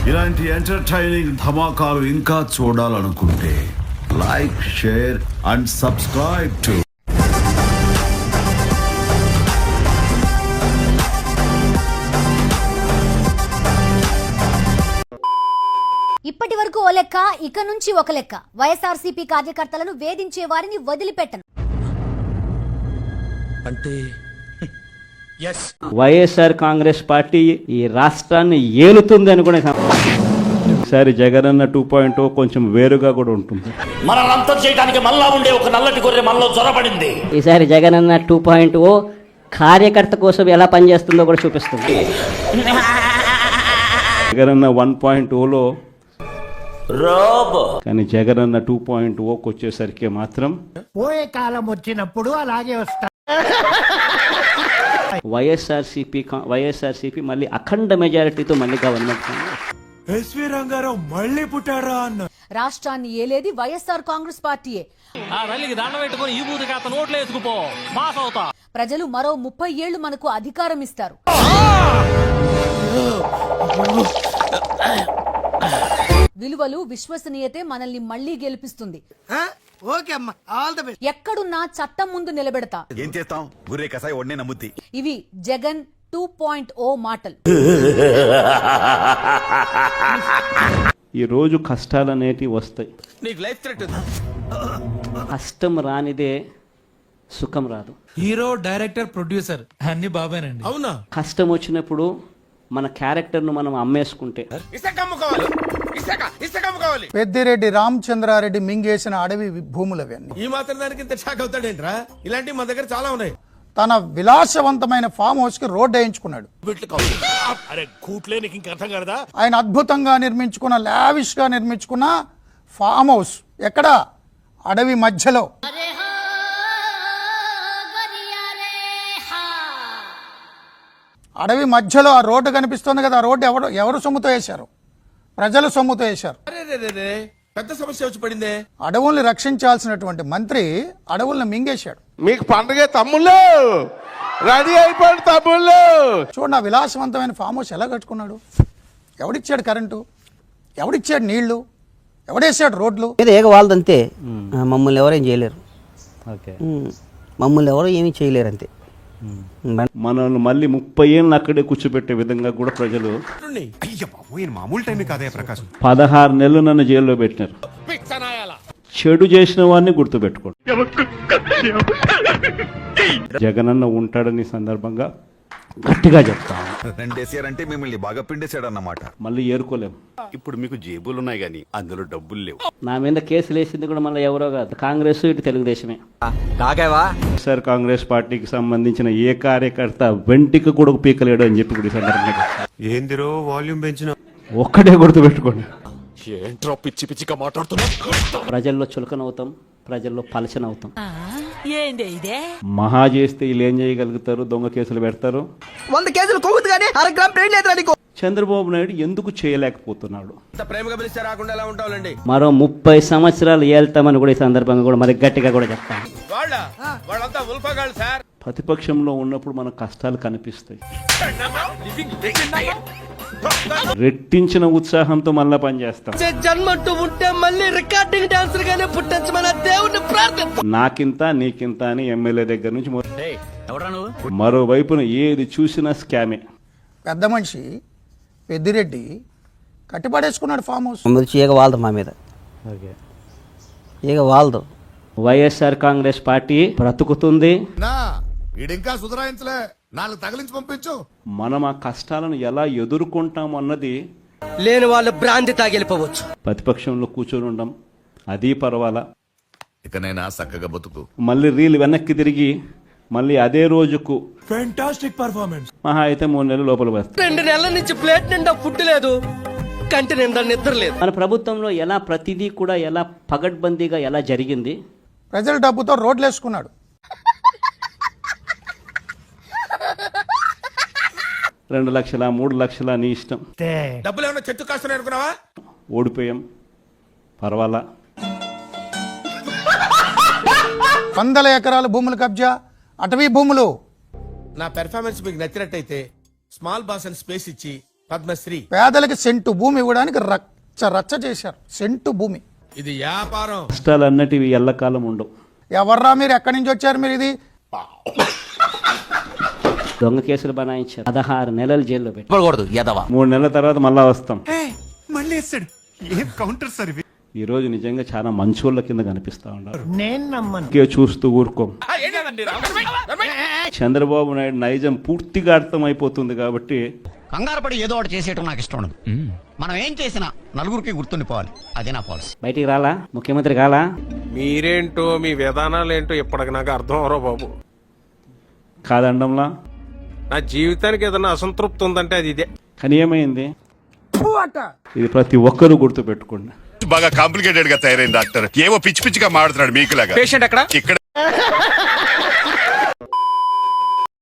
ఇలాంటి ఎంటర్టైనింగ్ ధమాకాలు ఇంకా చూడాలనుకుంటే like, share and subscribe to ఇప్పటి వరకు ఓ లెక్క, ఇక నుంచి ఒక లెక్క. వైఎస్ఆర్సీపీ కార్యకర్తలను వేధించే వారిని వదిలిపెట్టను అంటే వైఎస్ఆర్ కాంగ్రెస్ పార్టీ ఈ రాష్ట్రాన్ని ఏలుతుందని కూడా ఈసారి జగనన్న 2.0 కొంచెం వేరుగా కూడా ఉంటుంది. మనల్ని అంతం చేయడానికి మళ్ళా ఉండే ఒక నల్లటి గొర్రె మనలో జ్వరపడింది. ఈసారి జగనన్న 2.0 కార్యకర్త కోసం ఎలా పనిచేస్తుందో కూడా చూపిస్తుంది. జగనన్న 1.0లో రోబో, కానీ జగనన్న 2.0కి వచ్చేసరికి మాత్రం పోయే కాలం వచ్చినప్పుడు అలాగే వస్తా. వైఎస్ఆర్సీపీ మళ్ళీ అఖండ మెజారిటీతో మళ్ళీ గవర్నమెంట్. ఎస్వి రంగారావు మళ్ళీ పుట్టారా అన్న. రాష్ట్రాన్ని ఏలేది వైఎస్ఆర్ కాంగ్రెస్ పార్టీయే. ప్రజలు మరో 30 ఏళ్లు మనకు అధికారం ఇస్తారు. విలువలు, విశ్వసనీయతే మనల్ని మళ్లీ గెలిపిస్తుంది. ఎక్కడున్నా చట్టం ముందు నిలబెడతా. ఏం చేస్తాం, గుర్రే కసాయి ఒడ్నే నమ్ముద్ది. ఇవి జగన్ 2.0 మాటలు. ఈ రోజు కష్టాలు అనేటివి వస్తాయి. నీకు లైఫ్ థ్రెట్. కష్టం రానిదే సుఖం రాదు. హీరో, డైరెక్టర్, ప్రొడ్యూసర్ అన్ని బాబానండి. అవునా? కష్టం వచ్చినప్పుడు మన క్యారెక్టర్ను మనం అమ్మేసుకుంటే. పెద్దిరెడ్డి రామచంద్రారెడ్డి మింగేసిన అడవి భూములు అవన్నీ. ఈ మాత్రం దానికి ఇంత షాక్ అవుతాడేంట్రా? ఇలాంటివి మన దగ్గర చాలా ఉన్నాయి. తన విలాసవంతమైన ఫామ్ హౌస్ కి రోడ్ వేయించుకున్నాడు. ఆయన అద్భుతంగా నిర్మించుకున్న, లావిష్ గా నిర్మించుకున్న ఫామ్ హౌస్ ఎక్కడ? అడవి మధ్యలో. అడవి మధ్యలో ఆ రోడ్డు కనిపిస్తుంది కదా, ఆ రోడ్డు ఎవరు సొమ్ముతో వేశారు? ప్రజలు సొమ్ముతో వేశారు. పెద్ద సమస్య వచ్చి పడిందే. అడవుల్ని రక్షించాల్సినటువంటి మంత్రి అడవుల్ని మింగేశాడు. మీకు పండుగ తమ్ముళ్ళు, రెడీ అయిపోయింది తమ్ముళ్ళు. చూడండి, ఆ విలాసవంతమైన ఫామ్ హౌస్ ఎలా కట్టుకున్నాడు? ఎవడిచ్చాడు కరెంటు? ఎవడిచ్చాడు నీళ్లు? ఎవడేసాడు రోడ్లు? ఏగ వాళ్ళదంతే. మమ్మల్ని ఎవరేం చేయలేరు. మమ్మల్ని ఎవరు ఏమీ చేయలేరు అంతే. మనల్ని మళ్ళీ 30 ఏళ్ళు అక్కడే కూర్చోబెట్టే విధంగా కూడా ప్రజలు. మామూలు టైం కాదే ప్రకాశం. 16 నెలలు నన్ను జైల్లో పెట్టినారు. చెడు చేసిన వాడిని గుర్తుపెట్టుకోండి. జగనన్న ఉంటాడని సందర్భంగా గట్టిగా చెప్తాను. రెండేసారంటే మిమ్మల్ని బాగా పిండేశాడన్నమాట. మళ్ళీ ఏరుకోలేము. ఇప్పుడు మీకు జేబులున్నాయి గానీ అందులో డబ్బులు లేవు. నా మీద కేసులు వేసింది కూడా మళ్ళీ ఎవరో కాదు, కాంగ్రెస్, ఇటు తెలుగుదేశమే. సార్ కాంగ్రెస్ పార్టీకి సంబంధించిన ఏ కార్యకర్త వెంటికి కూడా పీకలేడు అని చెప్పి కూడా సందర్భంగా ఏందిరో వాల్యూమ్ పెంచిన ఒక్కటే గుర్తుపెట్టుకోండి. ఏంట్రా పిచ్చి పిచ్చిగా మాట్లాడుతున్నా? ప్రజల్లో చులకనవుతాం, ప్రజల్లో పలచనవుతాం. మహా చేస్తే వీళ్ళు ఏం చేయగలుగుతారు? దొంగ కేసులు పెడతారు. 100 కేసులు కొవ్వుతు గానీ 1 గ్రామ్ పెయిన్ లేదు. చంద్రబాబు నాయుడు ఎందుకు చేయలేకపోతున్నాడు? ప్రేమగా పిలిస్తే రాకుండా ఎలా ఉంటావులండి. మరో 30 సంవత్సరాలు ఏళ్తామని కూడా ఈ సందర్భంగా కూడా మరి గట్టిగా కూడా చెప్తాను. వాళ్ళంతా ఉల్ఫగాళ్ళు సార్. ప్రతిపక్షంలో ఉన్నప్పుడు మన కష్టాలు కనిపిస్తాయి. రెట్టించిన ఉత్సాహంతో మళ్ళా పనిచేస్తాం. జన్మంటూ ఉంటే మళ్ళీ రికార్డింగ్ డాన్సర్ గానే పుట్టించమని దేవుణ్ణి ప్రార్థిస్తాం. నాకింత నీకింత అని ఎమ్మెల్యే దగ్గర నుంచి మరోవైపున ఏది చూసినా స్కామే. పెద్ద మనిషి పెద్దిరెడ్డి కట్టిపడేసుకున్నాడు ఫామ్ హౌస్. ఈగ వాళ్ళదు మా మీద, ఈగ వాళ్ళదు. వైఎస్ఆర్ కాంగ్రెస్ పార్టీ బ్రతుకుతుంది. ఇంకా సుధరాయించలే, 4 తగిలించి పంపించు. మనం ఆ కష్టాలను ఎలా ఎదుర్కొంటాం అన్నది. లేని వాళ్ళు బ్రాంతి తాగెళ్ళిపోవచ్చు. ప్రతిపక్షంలో కూర్చొని ఉండం, అది పర్వాలా. ఇకనైనా చక్కగా బతుకు. మళ్ళీ రీల్ వెనక్కి తిరిగి మళ్ళీ అదే రోజుకు ఫెంటాస్టిక్ పర్ఫార్మెన్స్. మహా అయితే 3 నెలలు లోపల వస్తాయి. 2 నెలల నుంచి ప్లేట్ నిండా ఫుడ్ లేదు, కంటి నిండా నిద్ర లేదు. మన ప్రభుత్వంలో ఎలా ప్రతిదీ కూడా ఎలా పగడ్బందీగా ఎలా జరిగింది. ప్రజల డబ్బుతో రోడ్లు వేసుకున్నాడు. 2 లక్షల 3 లక్షల నీ ఇష్టం. డబ్బులు ఏమన్నా చెట్టు కాస్తున్నాయి అనుకున్నావా? ఓడిపోయాం, పర్వాలా. 100 ఎకరాల భూములు కబ్జా, అటవీ భూములు. నా పెర్ఫార్మెన్స్ మీకు నచ్చినట్టయితే స్మాల్ బాస్ అని స్పేస్ ఇచ్చి పద్మశ్రీ. పేదలకి సెంటు భూమి ఇవ్వడానికి రచ్చ చేశారు. సెంటు భూమి. ఇది వ్యాపారం. కష్టాలు అన్నటివి ఎల్లకాలం ఉండవు. ఎవర్రా మీరు, ఎక్కడి నుంచి వచ్చారు మీరు? ఇది దొంగ కేసులు బనాయించారు, 16 నెలలు జైల్లో పెట్టి, చెప్పకూడదు యదవ. 3 నెలల తర్వాత మళ్ళా వస్తాం. మళ్ళీ వేస్తాడు. ఏం కౌంటర్ సార్ ఇవి? ఈ రోజు నిజంగా చాలా మంచోళ్ళ కింద కనిపిస్తా ఉన్నారు. చూస్తూ ఊరుకోం. చంద్రబాబు నాయుడు నైజం పూర్తిగా అర్థమైపోతుంది కాబట్టి కంగారు పడి ఏదో ఒకటి చేసేయటం నాకు ఇష్టం ఉండదు. మనం ఏం చేసినా నలుగురికి గుర్తుండిపోవాలి. అదే నా పాలసీ. బయటికి రాలా, ముఖ్యమంత్రి కాలా. మీరేంటో మీ విధానాలు ఏంటో ఇప్పటికి నాకు అర్థం అవరో బాబు. కాదండంలా. నా జీవితానికి ఏదైనా అసంతృప్తి ఉందంటే అది ఇదే. కానీ ఏమైంది? ఇది ప్రతి ఒక్కరూ గుర్తు పెట్టుకోండి. బాగా కాంప్లికేటెడ్ గా తయారైంది డాక్టర్. ఏవో పిచ్చి పిచ్చిగా మాడుతున్నాడు మీకులాగా. పేషెంట్ ఎక్కడ? ఇక్కడ